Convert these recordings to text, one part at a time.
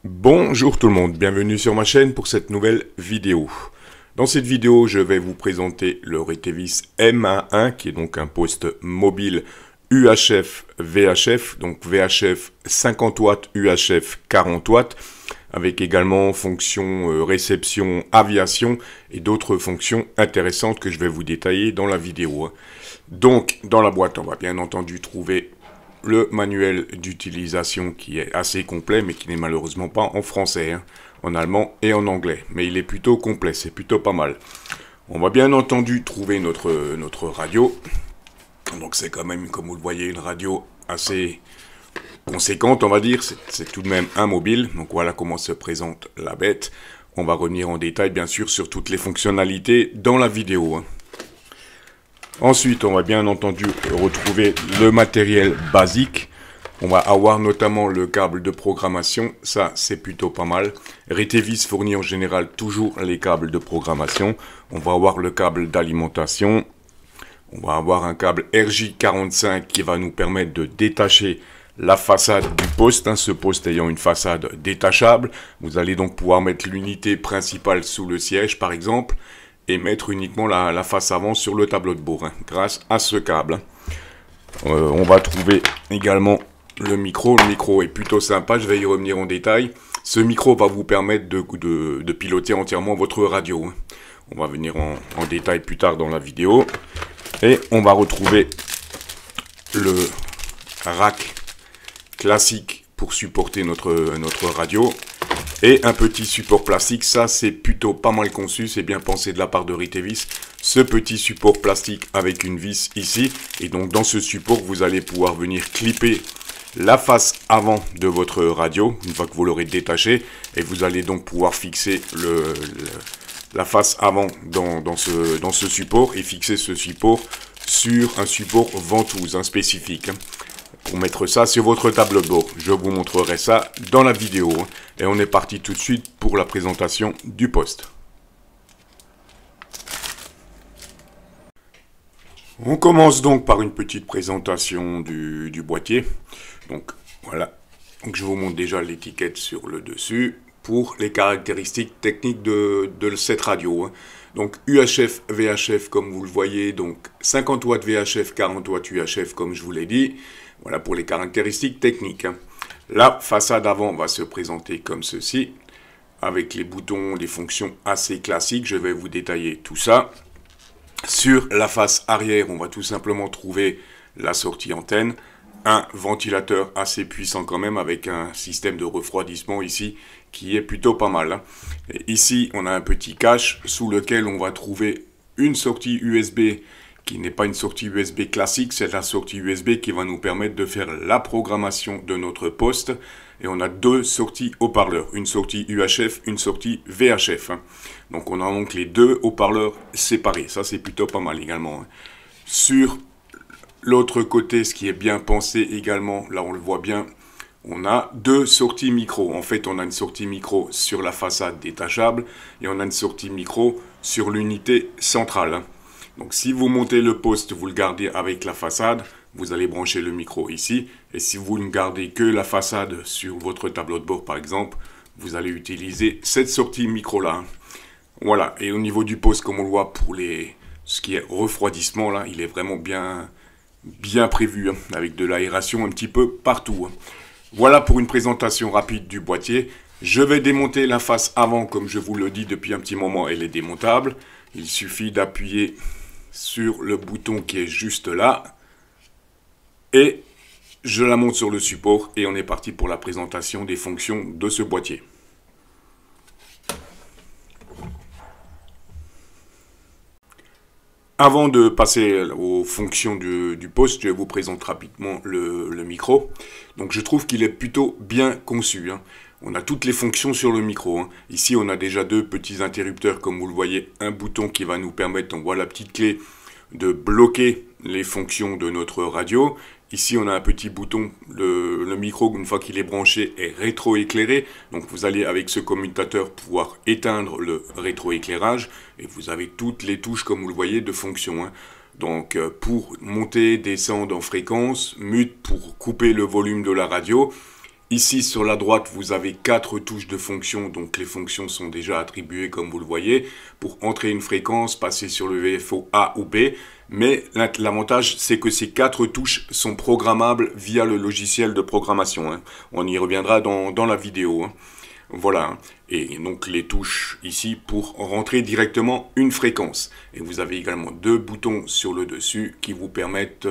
Bonjour tout le monde, bienvenue sur ma chaîne pour cette nouvelle vidéo. Dans cette vidéo, je vais vous présenter le Retevis M11 qui est donc un poste mobile UHF VHF, donc VHF 50 watts, UHF 40 watts, avec également fonction réception aviation et d'autres fonctions intéressantes que je vais vous détailler dans la vidéo. Donc dans la boîte, on va bien entendu trouver le manuel d'utilisation qui est assez complet, mais qui n'est malheureusement pas en français, en allemand et en anglais. Mais il est plutôt complet, c'est plutôt pas mal. On va bien entendu trouver notre radio. Donc c'est quand même, comme vous le voyez, une radio assez conséquente, on va dire. C'est tout de même un mobile. Donc voilà comment se présente la bête. On va revenir en détail, bien sûr, sur toutes les fonctionnalités dans la vidéo. Ensuite, on va bien entendu retrouver le matériel basique. On va avoir notamment le câble de programmation. Ça, c'est plutôt pas mal. Retevis fournit en général toujours les câbles de programmation. On va avoir le câble d'alimentation. On va avoir un câble RJ45 qui va nous permettre de détacher la façade du poste, ce poste ayant une façade détachable. Vous allez donc pouvoir mettre l'unité principale sous le siège, par exemple, et mettre uniquement la face avant sur le tableau de bord, grâce à ce câble. On va trouver également le micro. Le micro est plutôt sympa, je vais y revenir en détail. Ce micro va vous permettre de piloter entièrement votre radio. On va venir en détail plus tard dans la vidéo. Et on va retrouver le rack classique pour supporter notre radio. Et un petit support plastique, ça c'est plutôt pas mal conçu, c'est bien pensé de la part de Retevis. Ce petit support plastique avec une vis ici. Et donc dans ce support, vous allez pouvoir venir clipper la face avant de votre radio, une fois que vous l'aurez détaché. Et vous allez donc pouvoir fixer la face avant dans ce support et fixer ce support sur un support ventouse spécifique. Pour mettre ça sur votre tableau de bord. Je vous montrerai ça dans la vidéo. Et on est parti tout de suite pour la présentation du poste. On commence donc par une petite présentation du boîtier. Donc voilà. Donc je vous montre déjà l'étiquette sur le dessus pour les caractéristiques techniques de cette radio. Donc UHF VHF comme vous le voyez, donc 50 watts VHF, 40 watts UHF comme je vous l'ai dit. Voilà pour les caractéristiques techniques. La façade avant va se présenter comme ceci, avec les boutons, les fonctions assez classiques. Je vais vous détailler tout ça. Sur la face arrière, on va tout simplement trouver la sortie antenne, un ventilateur assez puissant quand même, avec un système de refroidissement ici, qui est plutôt pas mal. Et ici, on a un petit cache sous lequel on va trouver une sortie USB qui n'est pas une sortie USB classique, c'est la sortie USB qui va nous permettre de faire la programmation de notre poste. Et on a deux sorties haut-parleurs, une sortie UHF, une sortie VHF. Donc on a donc les deux haut-parleurs séparés, ça c'est plutôt pas mal également. Sur l'autre côté, ce qui est bien pensé également, là on le voit bien, on a deux sorties micro. En fait, on a une sortie micro sur la façade détachable et on a une sortie micro sur l'unité centrale. Donc si vous montez le poste, vous le gardez avec la façade, vous allez brancher le micro ici. Et si vous ne gardez que la façade sur votre tableau de bord par exemple, vous allez utiliser cette sortie micro là. Voilà, et au niveau du poste, comme on le voit pour ce qui est refroidissement là, il est vraiment bien prévu, avec de l'aération un petit peu partout. Voilà pour une présentation rapide du boîtier. Je vais démonter la face avant, comme je vous le dis depuis un petit moment, elle est démontable. Il suffit d'appuyer sur le bouton qui est juste là et je la monte sur le support et on est parti pour la présentation des fonctions de ce boîtier. Avant de passer aux fonctions du poste, je vous présente rapidement le micro. Donc je trouve qu'il est plutôt bien conçu. On a toutes les fonctions sur le micro. Ici, on a déjà deux petits interrupteurs, comme vous le voyez. Un bouton qui va nous permettre, on voit la petite clé, de bloquer les fonctions de notre radio. Ici, on a un petit bouton, le micro, une fois qu'il est branché, est rétroéclairé. Donc, vous allez, avec ce commutateur, pouvoir éteindre le rétroéclairage. Et vous avez toutes les touches, comme vous le voyez, de fonction. Donc, pour monter, descendre en fréquence, mute pour couper le volume de la radio. Ici sur la droite, vous avez 4 touches de fonction, donc les fonctions sont déjà attribuées comme vous le voyez, pour entrer une fréquence, passer sur le VFO A ou B, mais l'avantage c'est que ces 4 touches sont programmables via le logiciel de programmation, hein. On y reviendra dans la vidéo, hein. Voilà, et donc les touches ici pour rentrer directement une fréquence. Et vous avez également 2 boutons sur le dessus qui vous permettent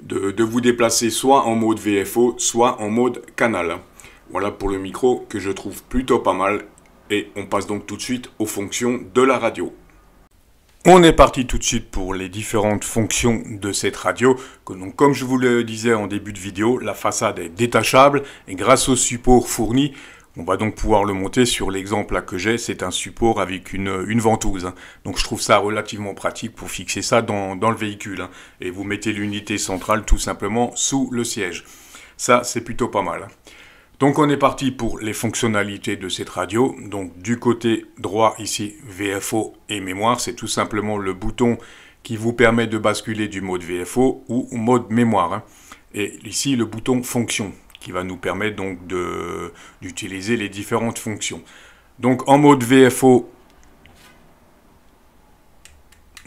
de vous déplacer soit en mode VFO, soit en mode canal. Voilà pour le micro que je trouve plutôt pas mal. Et on passe donc tout de suite aux fonctions de la radio. On est parti tout de suite pour les différentes fonctions de cette radio. Donc, comme je vous le disais en début de vidéo, la façade est détachable et grâce au support fourni, on va donc pouvoir le monter sur l'exemple là que j'ai, c'est un support avec une ventouse, hein. Donc je trouve ça relativement pratique pour fixer ça dans le véhicule, hein. Et vous mettez l'unité centrale tout simplement sous le siège. Ça, c'est plutôt pas mal, hein. Donc on est parti pour les fonctionnalités de cette radio. Donc du côté droit ici, VFO et mémoire, c'est tout simplement le bouton qui vous permet de basculer du mode VFO ou mode mémoire, hein. Et ici le bouton fonction, qui va nous permettre donc d'utiliser les différentes fonctions. Donc en mode VFO,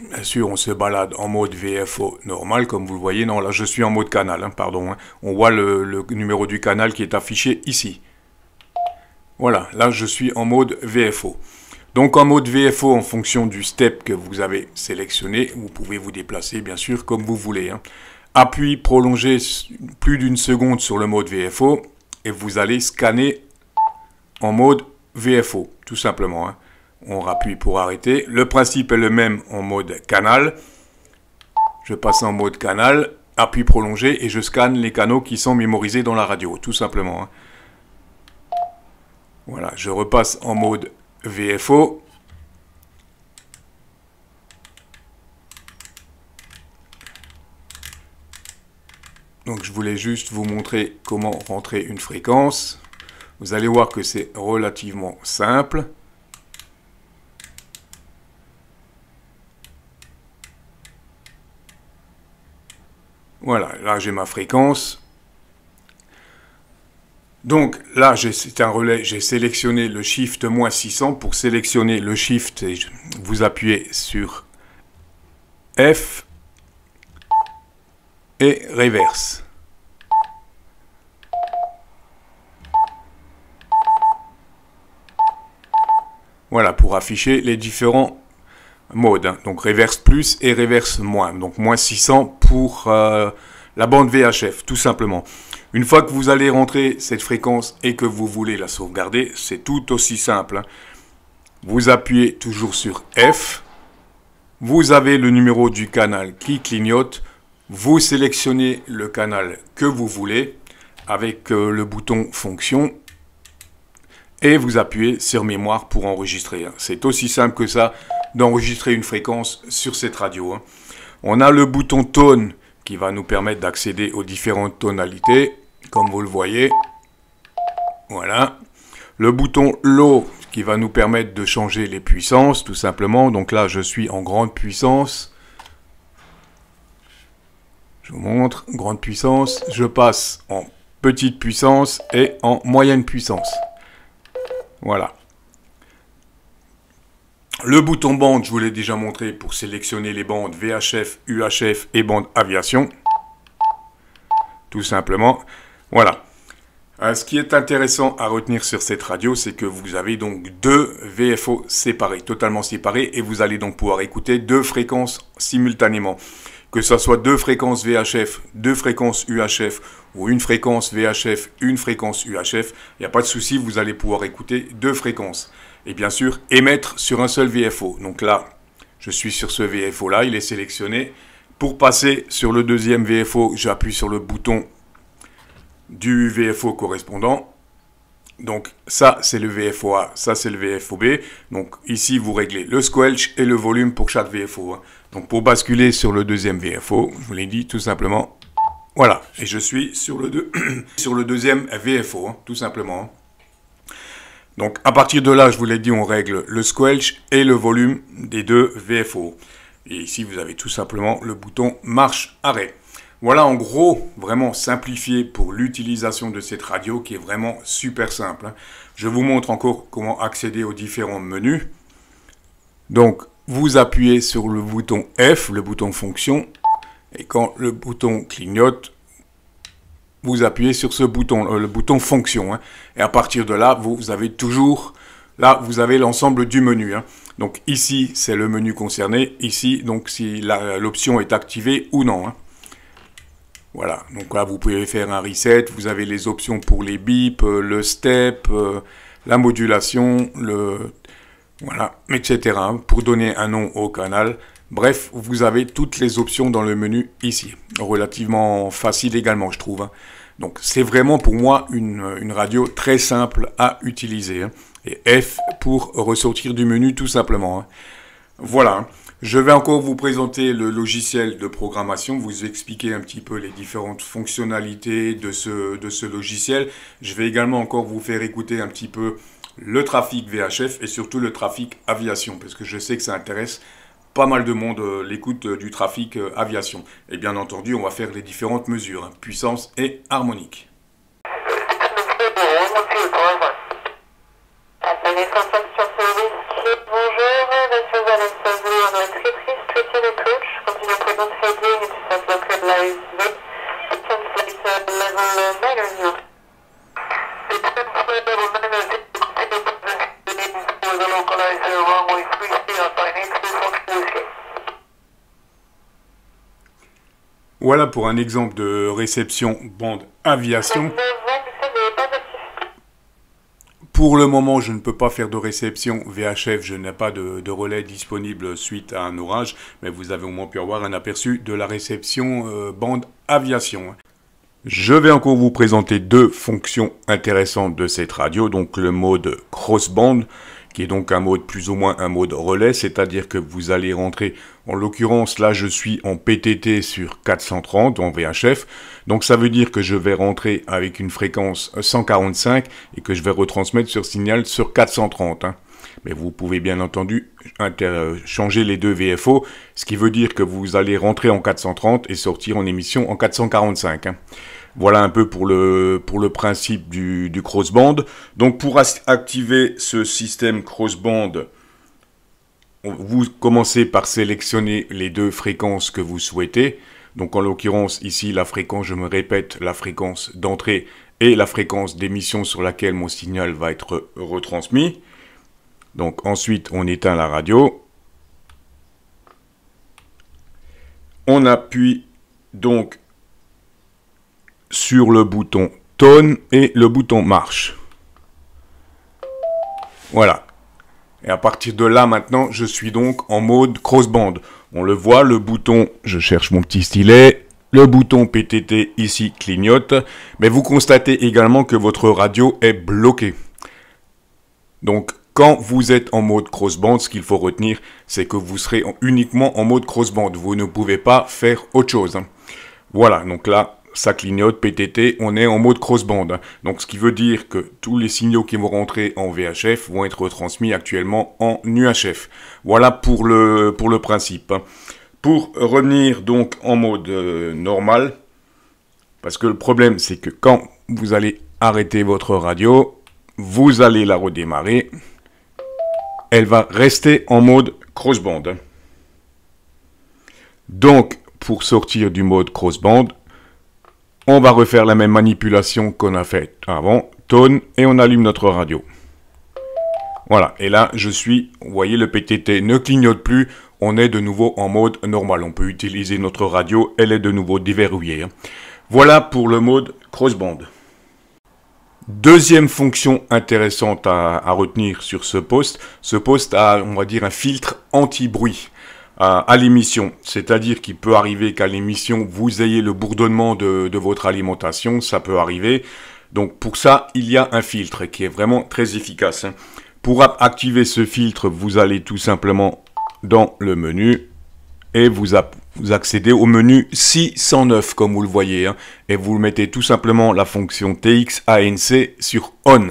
bien sûr on se balade en mode VFO normal, comme vous le voyez. Non, là je suis en mode canal, hein, pardon, hein. On voit le numéro du canal qui est affiché ici. Voilà, là je suis en mode VFO. Donc en mode VFO, en fonction du step que vous avez sélectionné, vous pouvez vous déplacer bien sûr comme vous voulez, hein. Appui prolongé plus d'une seconde sur le mode VFO et vous allez scanner en mode VFO, tout simplement, hein. On rappuie pour arrêter. Le principe est le même en mode canal. Je passe en mode canal, appui prolongé et je scanne les canaux qui sont mémorisés dans la radio, tout simplement, hein. Voilà, je repasse en mode VFO. Donc je voulais juste vous montrer comment rentrer une fréquence. Vous allez voir que c'est relativement simple. Voilà, là j'ai ma fréquence. Donc là, c'est un relais, j'ai sélectionné le Shift -600. Pour sélectionner le Shift, vous appuyez sur F et reverse. Voilà, pour afficher les différents modes, hein. Donc reverse plus et reverse moins. Donc -600 pour la bande VHF, tout simplement. Une fois que vous allez rentrer cette fréquence et que vous voulez la sauvegarder, c'est tout aussi simple, hein. Vous appuyez toujours sur F. Vous avez le numéro du canal qui clignote. Vous sélectionnez le canal que vous voulez avec le bouton fonction et vous appuyez sur mémoire pour enregistrer, hein. C'est aussi simple que ça d'enregistrer une fréquence sur cette radio, hein. On a le bouton tone qui va nous permettre d'accéder aux différentes tonalités, comme vous le voyez. Voilà. Le bouton low qui va nous permettre de changer les puissances, tout simplement. Donc là, je suis en grande puissance. Je vous montre, grande puissance. Je passe en petite puissance et en moyenne puissance. Voilà. Le bouton bande, je vous l'ai déjà montré pour sélectionner les bandes VHF, UHF et bande aviation. Tout simplement. Voilà. Ce qui est intéressant à retenir sur cette radio, c'est que vous avez donc 2 VFO séparés, totalement séparés, et vous allez donc pouvoir écouter 2 fréquences simultanément. Que ce soit 2 fréquences VHF, 2 fréquences UHF, ou une fréquence VHF, une fréquence UHF, il n'y a pas de souci, vous allez pouvoir écouter 2 fréquences. Et bien sûr, émettre sur un seul VFO. Donc là, je suis sur ce VFO là, il est sélectionné. Pour passer sur le deuxième VFO, j'appuie sur le bouton du VFO correspondant. Donc ça, c'est le VFO A, ça c'est le VFO B. Donc ici, vous réglez le squelch et le volume pour chaque VFO, hein. Donc pour basculer sur le deuxième VFO, je vous l'ai dit tout simplement, voilà. Et je suis sur le deuxième VFO, hein, tout simplement, hein. Donc à partir de là, je vous l'ai dit, on règle le squelch et le volume des 2 VFO. Et ici, vous avez tout simplement le bouton marche-arrêt. Voilà en gros, vraiment simplifié pour l'utilisation de cette radio qui est vraiment super simple, hein. Je vous montre encore comment accéder aux différents menus. Donc, vous appuyez sur le bouton F, le bouton fonction, et quand le bouton clignote, vous appuyez sur ce bouton, le bouton fonction, hein. Et à partir de là, vous avez toujours, là, vous avez l'ensemble du menu, hein. Donc ici, c'est le menu concerné, ici, donc si l'option est activée ou non, hein. Voilà, donc là vous pouvez faire un reset, vous avez les options pour les bips, le step, la modulation, voilà, etc. hein, pour donner un nom au canal. Bref, vous avez toutes les options dans le menu ici. Relativement facile également, je trouve, hein. Donc c'est vraiment pour moi une radio très simple à utiliser, hein. Et F pour ressortir du menu tout simplement, hein. Voilà. Je vais encore vous présenter le logiciel de programmation, vous expliquer un petit peu les différentes fonctionnalités de ce logiciel. Je vais également encore vous faire écouter un petit peu le trafic VHF et surtout le trafic aviation, parce que je sais que ça intéresse pas mal de monde, l'écoute du trafic aviation. Et bien entendu, on va faire les différentes mesures, hein, puissance et harmonique. Voilà pour un exemple de réception bande aviation. Pour le moment, je ne peux pas faire de réception VHF, je n'ai pas de relais disponible suite à un orage, mais vous avez au moins pu avoir un aperçu de la réception bande aviation. Je vais encore vous présenter deux fonctions intéressantes de cette radio, donc le mode crossband, qui est donc un mode plus ou moins un mode relais, c'est-à-dire que vous allez rentrer, en l'occurrence là je suis en PTT sur 430 en VHF, donc ça veut dire que je vais rentrer avec une fréquence 145 et que je vais retransmettre sur signal sur 430, hein. Mais vous pouvez bien entendu changer les deux VFO, ce qui veut dire que vous allez rentrer en 430 et sortir en émission en 445, hein. Voilà un peu pour le principe du crossband. Donc pour activer ce système crossband, vous commencez par sélectionner les deux fréquences que vous souhaitez. Donc en l'occurrence ici la fréquence, je me répète, la fréquence d'entrée et la fréquence d'émission sur laquelle mon signal va être retransmis. Donc ensuite on éteint la radio. On appuie donc sur le bouton tone et le bouton marche. Voilà. Et à partir de là, maintenant, je suis donc en mode crossband. On le voit, le bouton, je cherche mon petit stylet, le bouton PTT ici clignote, mais vous constatez également que votre radio est bloquée. Donc, quand vous êtes en mode crossband, ce qu'il faut retenir, c'est que vous serez uniquement en mode crossband. Vous ne pouvez pas faire autre chose, hein. Voilà, donc là, ça clignote, PTT, on est en mode crossband. Donc ce qui veut dire que tous les signaux qui vont rentrer en VHF vont être retransmis actuellement en UHF. Voilà pour le principe. Pour revenir donc en mode normal, parce que le problème c'est que quand vous allez arrêter votre radio, vous allez la redémarrer, elle va rester en mode crossband. Donc pour sortir du mode crossband, on va refaire la même manipulation qu'on a faite avant, tone, et on allume notre radio. Voilà, et là, vous voyez, le PTT ne clignote plus, on est de nouveau en mode normal. On peut utiliser notre radio, elle est de nouveau déverrouillée, hein. Voilà pour le mode crossband. Deuxième fonction intéressante à retenir sur ce poste a, on va dire, un filtre anti-bruit à l'émission, c'est-à-dire qu'il peut arriver qu'à l'émission vous ayez le bourdonnement de votre alimentation, ça peut arriver. Donc pour ça il y a un filtre qui est vraiment très efficace, hein. Pour activer ce filtre, vous allez tout simplement dans le menu et vous accédez au menu 609 comme vous le voyez, hein, et vous mettez tout simplement la fonction TX-ANC sur ON.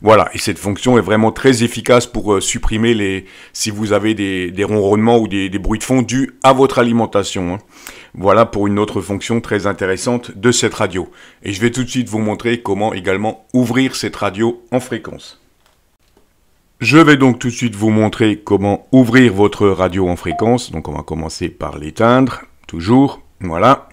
Voilà, et cette fonction est vraiment très efficace pour supprimer si vous avez des ronronnements ou des bruits de fond dus à votre alimentation, hein. Voilà pour une autre fonction très intéressante de cette radio. Et je vais tout de suite vous montrer comment également ouvrir cette radio en fréquence. Je vais donc tout de suite vous montrer comment ouvrir votre radio en fréquence. Donc on va commencer par l'éteindre, toujours, voilà.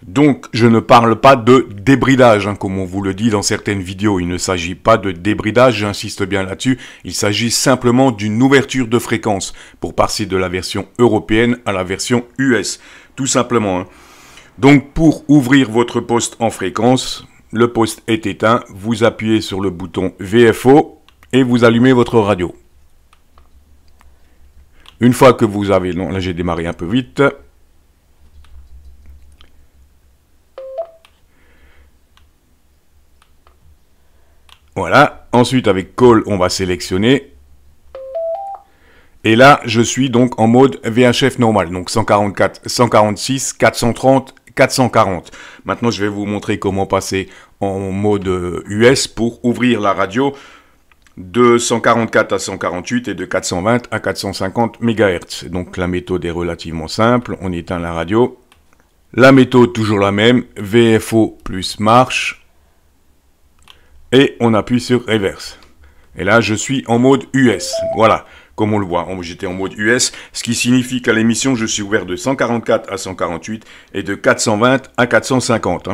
Donc, je ne parle pas de débridage, comme on vous le dit dans certaines vidéos. Il ne s'agit pas de débridage, j'insiste bien là-dessus. Il s'agit simplement d'une ouverture de fréquence pour passer de la version européenne à la version US, tout simplement. Donc, pour ouvrir votre poste en fréquence, le poste est éteint. Vous appuyez sur le bouton VFO et vous allumez votre radio. Une fois que vous avez... Non, là j'ai démarré un peu vite. Voilà, ensuite avec Call, on va sélectionner. Et là, je suis donc en mode VHF normal, donc 144, 146, 430, 440. Maintenant, je vais vous montrer comment passer en mode US pour ouvrir la radio de 144 à 148 et de 420 à 450 MHz. Donc la méthode est relativement simple, on éteint la radio. La méthode toujours la même, VFO plus marche. Et on appuie sur reverse. Et là, je suis en mode US. Voilà, comme on le voit, j'étais en mode US, ce qui signifie qu'à l'émission, je suis ouvert de 144 à 148 et de 420 à 450.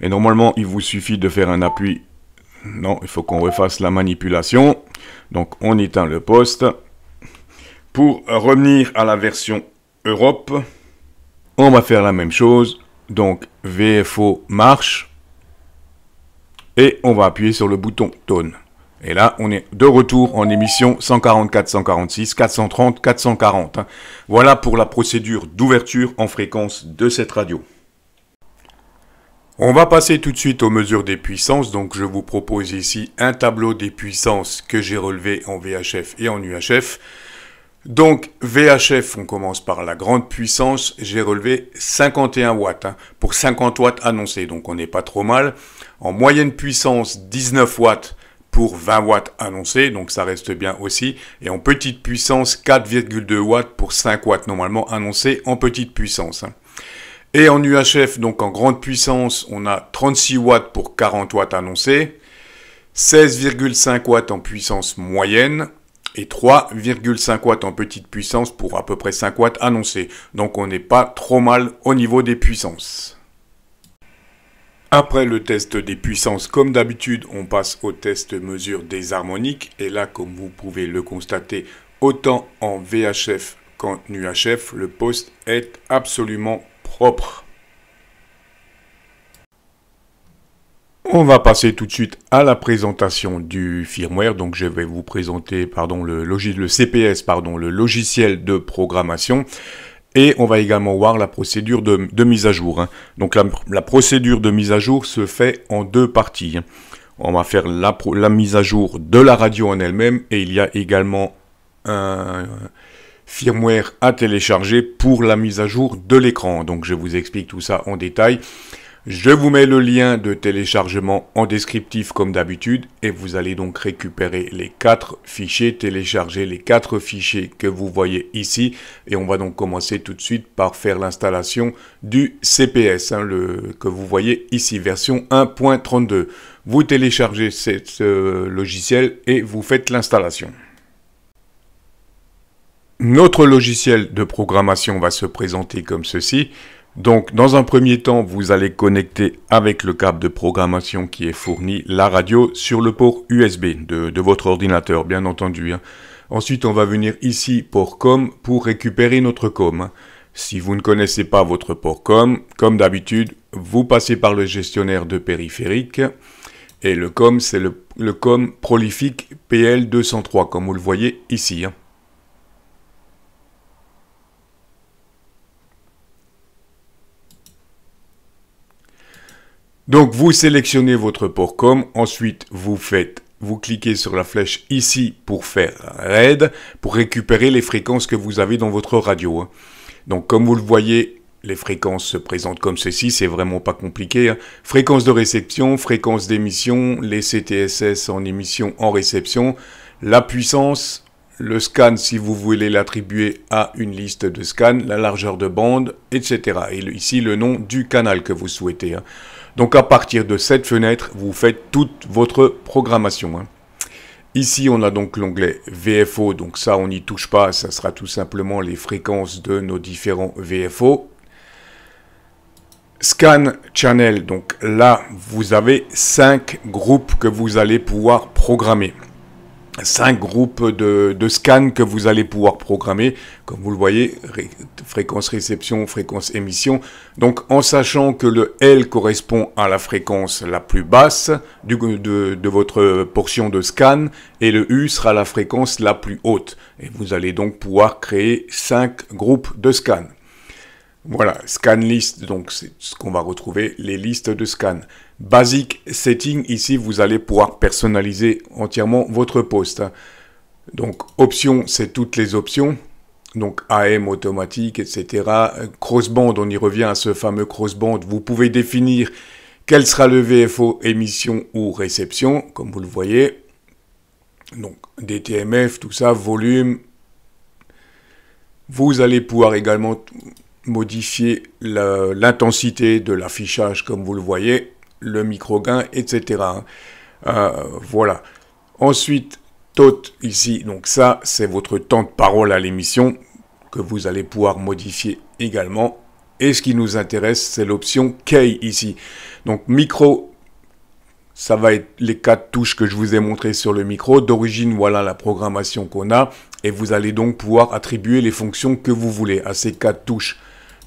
Et normalement, il vous suffit de faire un appui. Non, il faut qu'on refasse la manipulation. Donc, on éteint le poste. Pour revenir à la version Europe, on va faire la même chose. Donc, VFO marche. Et on va appuyer sur le bouton Tone. Et là, on est de retour en émission 144, 146, 430, 440. Voilà pour la procédure d'ouverture en fréquence de cette radio. On va passer tout de suite aux mesures des puissances. Donc, je vous propose ici un tableau des puissances que j'ai relevé en VHF et en UHF. Donc, VHF, on commence par la grande puissance. J'ai relevé 51 watts pour 50 watts annoncés. Donc, on n'est pas trop mal. En moyenne puissance, 19 watts pour 20 watts annoncés, donc ça reste bien aussi. Et en petite puissance, 4,2 watts pour 5 watts normalement annoncés en petite puissance. Et en UHF, donc en grande puissance, on a 36 watts pour 40 watts annoncés, 16,5 watts en puissance moyenne et 3,5 watts en petite puissance pour à peu près 5 watts annoncés. Donc on n'est pas trop mal au niveau des puissances. Après le test des puissances, comme d'habitude, on passe au test mesure des harmoniques. Et là, comme vous pouvez le constater, autant en VHF qu'en UHF, le poste est absolument propre. On va passer tout de suite à la présentation du firmware. Donc, je vais vous présenter le CPS, le logiciel de programmation. Et on va également voir la procédure de mise à jour. Donc la procédure de mise à jour se fait en deux parties. On va faire la mise à jour de la radio en elle-même. Et il y a également un firmware à télécharger pour la mise à jour de l'écran. Donc je vous explique tout ça en détail. Je vous mets le lien de téléchargement en descriptif comme d'habitude et vous allez donc récupérer les 4 fichiers, télécharger les 4 fichiers que vous voyez ici et on va donc commencer tout de suite par faire l'installation du CPS que vous voyez ici, version 1.32. Vous téléchargez ce logiciel et vous faites l'installation. Notre logiciel de programmation va se présenter comme ceci. Donc, dans un premier temps, vous allez connecter avec le câble de programmation qui est fourni la radio sur le port USB de votre ordinateur, bien entendu. Ensuite, on va venir ici, port COM, pour récupérer notre COM. Si vous ne connaissez pas votre port COM, comme d'habitude, vous passez par le gestionnaire de périphériques. Et le COM, c'est le COM Prolific PL203, comme vous le voyez ici. Donc, vous sélectionnez votre port COM, ensuite vous cliquez sur la flèche ici pour faire RAID, pour récupérer les fréquences que vous avez dans votre radio. Donc, comme vous le voyez, les fréquences se présentent comme ceci, c'est vraiment pas compliqué. Fréquence de réception, fréquence d'émission, les CTSS en émission, en réception, la puissance, le scan si vous voulez l'attribuer à une liste de scans, la largeur de bande, etc. Et ici le nom du canal que vous souhaitez. Donc à partir de cette fenêtre, vous faites toute votre programmation. Ici, on a donc l'onglet VFO, donc ça, on n'y touche pas, ça sera tout simplement les fréquences de nos différents VFO. Scan Channel, donc là, vous avez 5 groupes que vous allez pouvoir programmer. 5 groupes de scans que vous allez pouvoir programmer, comme vous le voyez, fréquence réception, fréquence émission. Donc en sachant que le L correspond à la fréquence la plus basse de votre portion de scan et le U sera la fréquence la plus haute. Et vous allez donc pouvoir créer 5 groupes de scans. Voilà, scan list, donc c'est ce qu'on va retrouver, les listes de scans. Basic setting, ici vous allez pouvoir personnaliser entièrement votre poste. Donc options, c'est toutes les options. Donc AM automatique, etc. Crossband, on y revient à ce fameux crossband. Vous pouvez définir quel sera le VFO émission ou réception, comme vous le voyez. Donc DTMF, tout ça, volume. Vous allez pouvoir également modifier l'intensité de l'affichage, comme vous le voyez, le micro-gain, etc. Voilà. Ensuite, TOT ici, donc ça, c'est votre temps de parole à l'émission, que vous allez pouvoir modifier également. Et ce qui nous intéresse, c'est l'option Key ici. Donc micro, ça va être les 4 touches que je vous ai montrées sur le micro. D'origine, voilà la programmation qu'on a. Et vous allez donc pouvoir attribuer les fonctions que vous voulez à ces 4 touches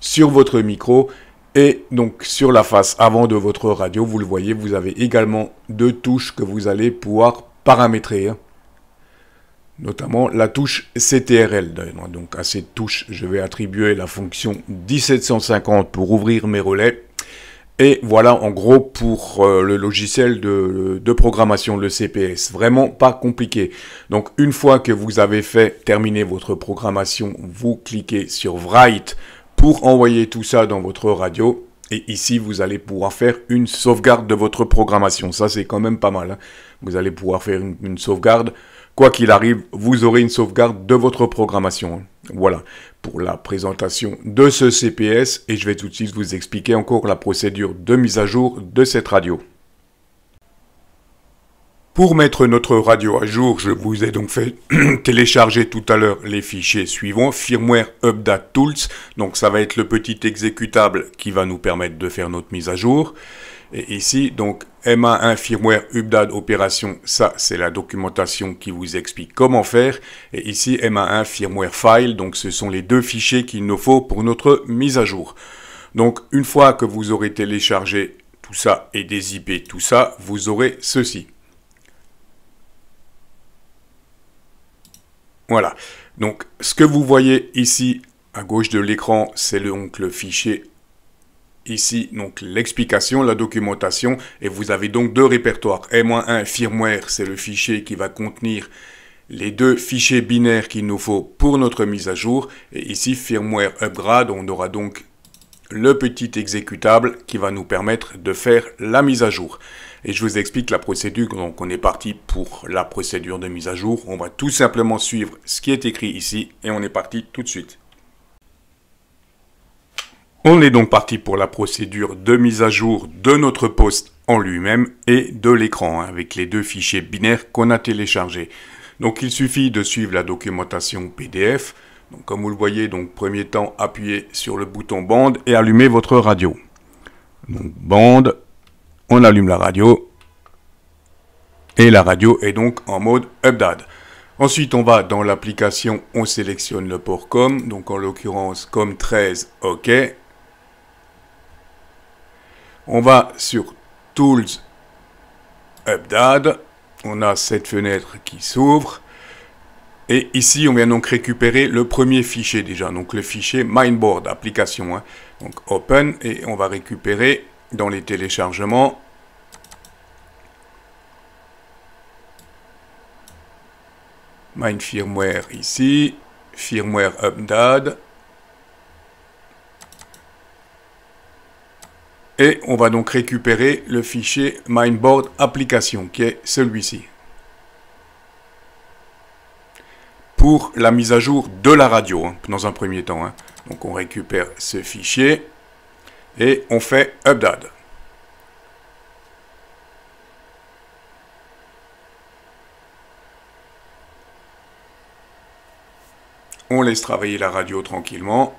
sur votre micro. Et donc sur la face avant de votre radio, vous le voyez, vous avez également 2 touches que vous allez pouvoir paramétrer. Notamment la touche CTRL. Donc à cette touche, je vais attribuer la fonction 1750 pour ouvrir mes relais. Et voilà en gros pour le logiciel de programmation, le CPS. Vraiment pas compliqué. Donc une fois que vous avez terminé votre programmation, vous cliquez sur Write pour envoyer tout ça dans votre radio. Et ici, vous allez pouvoir faire une sauvegarde de votre programmation. Ça, c'est quand même pas mal. Vous allez pouvoir faire une sauvegarde. Quoi qu'il arrive, vous aurez une sauvegarde de votre programmation. Voilà pour la présentation de ce CPS. Et je vais tout de suite vous expliquer encore la procédure de mise à jour de cette radio. Pour mettre notre radio à jour, je vous ai donc fait télécharger tout à l'heure les fichiers suivants. Firmware Update Tools, donc ça va être le petit exécutable qui va nous permettre de faire notre mise à jour. Et ici, donc MA1 Firmware Update Opération, ça c'est la documentation qui vous explique comment faire. Et ici MA1 Firmware File, donc ce sont les 2 fichiers qu'il nous faut pour notre mise à jour. Donc une fois que vous aurez téléchargé tout ça et dézippé tout ça, vous aurez ceci. Voilà, donc ce que vous voyez ici à gauche de l'écran, c'est donc le fichier ici, donc l'explication, la documentation, et vous avez donc 2 répertoires. M-1 firmware, c'est le fichier qui va contenir les 2 fichiers binaires qu'il nous faut pour notre mise à jour, et ici firmware upgrade, on aura donc le petit exécutable qui va nous permettre de faire la mise à jour. Et je vous explique la procédure. Donc on est parti pour la procédure de mise à jour. On va tout simplement suivre ce qui est écrit ici et on est parti tout de suite. On est donc parti pour la procédure de mise à jour de notre poste en lui-même et de l'écran avec les 2 fichiers binaires qu'on a téléchargés. Donc il suffit de suivre la documentation PDF. Donc, comme vous le voyez, donc premier temps, appuyez sur le bouton bande et allumez votre radio. Donc bande, on allume la radio et la radio est donc en mode update. Ensuite, on va dans l'application, on sélectionne le port COM, donc en l'occurrence COM 13, OK. On va sur Tools, Update, on a cette fenêtre qui s'ouvre. Et ici, on vient donc récupérer le premier fichier déjà, donc le fichier Mainboard, application. Donc Open, et on va récupérer dans les téléchargements Main Firmware ici, Firmware Update. Et on va donc récupérer le fichier Mainboard application, qui est celui-ci. pour la mise à jour de la radio, hein, dans un premier temps. Hein. Donc on récupère ce fichier et on fait update. On laisse travailler la radio tranquillement.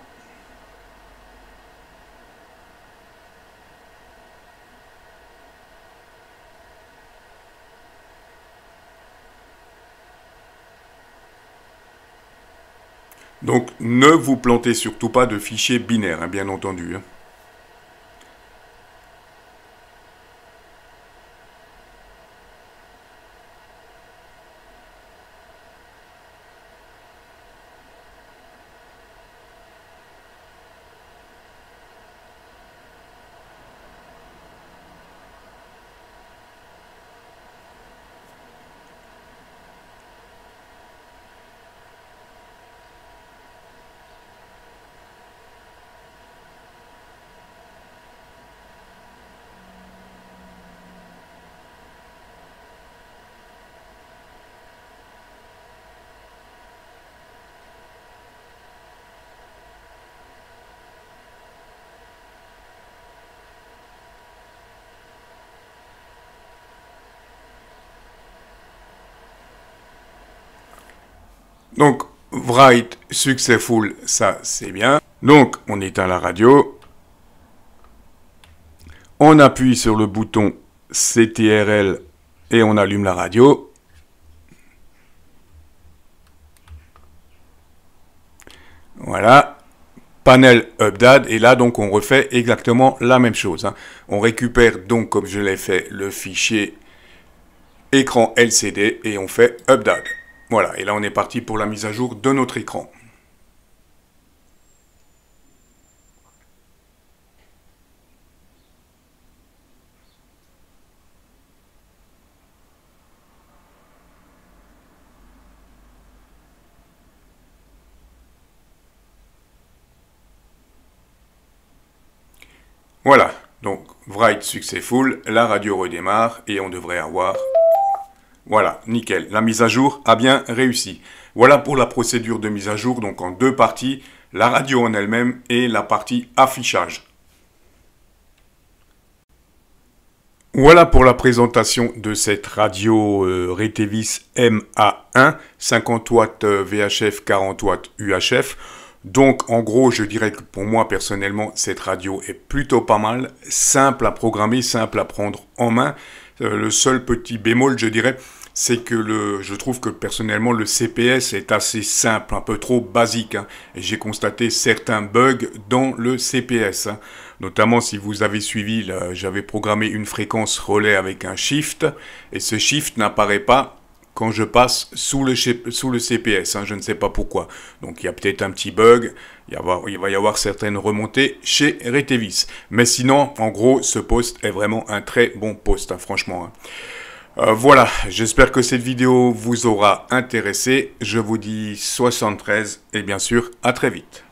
Donc, ne vous plantez surtout pas de fichiers binaires, hein, bien entendu. Hein. Donc, write successful, ça c'est bien. Donc, on éteint la radio. On appuie sur le bouton CTRL et on allume la radio. Voilà. Panel update. Et là, donc, on refait exactement la même chose. Hein. On récupère donc, comme je l'ai fait, le fichier écran LCD et on fait update. Voilà, et là on est parti pour la mise à jour de notre écran. Voilà, donc write successful, la radio redémarre et on devrait avoir... Voilà, nickel, la mise à jour a bien réussi. Voilà pour la procédure de mise à jour, donc en deux parties, la radio en elle-même et la partie affichage. Voilà pour la présentation de cette radio Retevis MA1, 50 watts VHF, 40 watts UHF. Donc en gros, je dirais que pour moi personnellement, cette radio est plutôt pas mal, simple à programmer, simple à prendre en main. Le seul petit bémol, je dirais, c'est que je trouve que personnellement le CPS est assez simple, un peu trop basique. Hein, et j'ai constaté certains bugs dans le CPS. Hein, notamment si vous avez suivi, j'avais programmé une fréquence relais avec un shift. Et ce shift n'apparaît pas quand je passe sous le CPS. Hein, je ne sais pas pourquoi. Donc il y a peut-être un petit bug. Il va y avoir certaines remontées chez Retevis. Mais sinon, en gros, ce post est vraiment un très bon post, hein, franchement. Hein. Voilà, j'espère que cette vidéo vous aura intéressé. Je vous dis 73 et bien sûr, à très vite.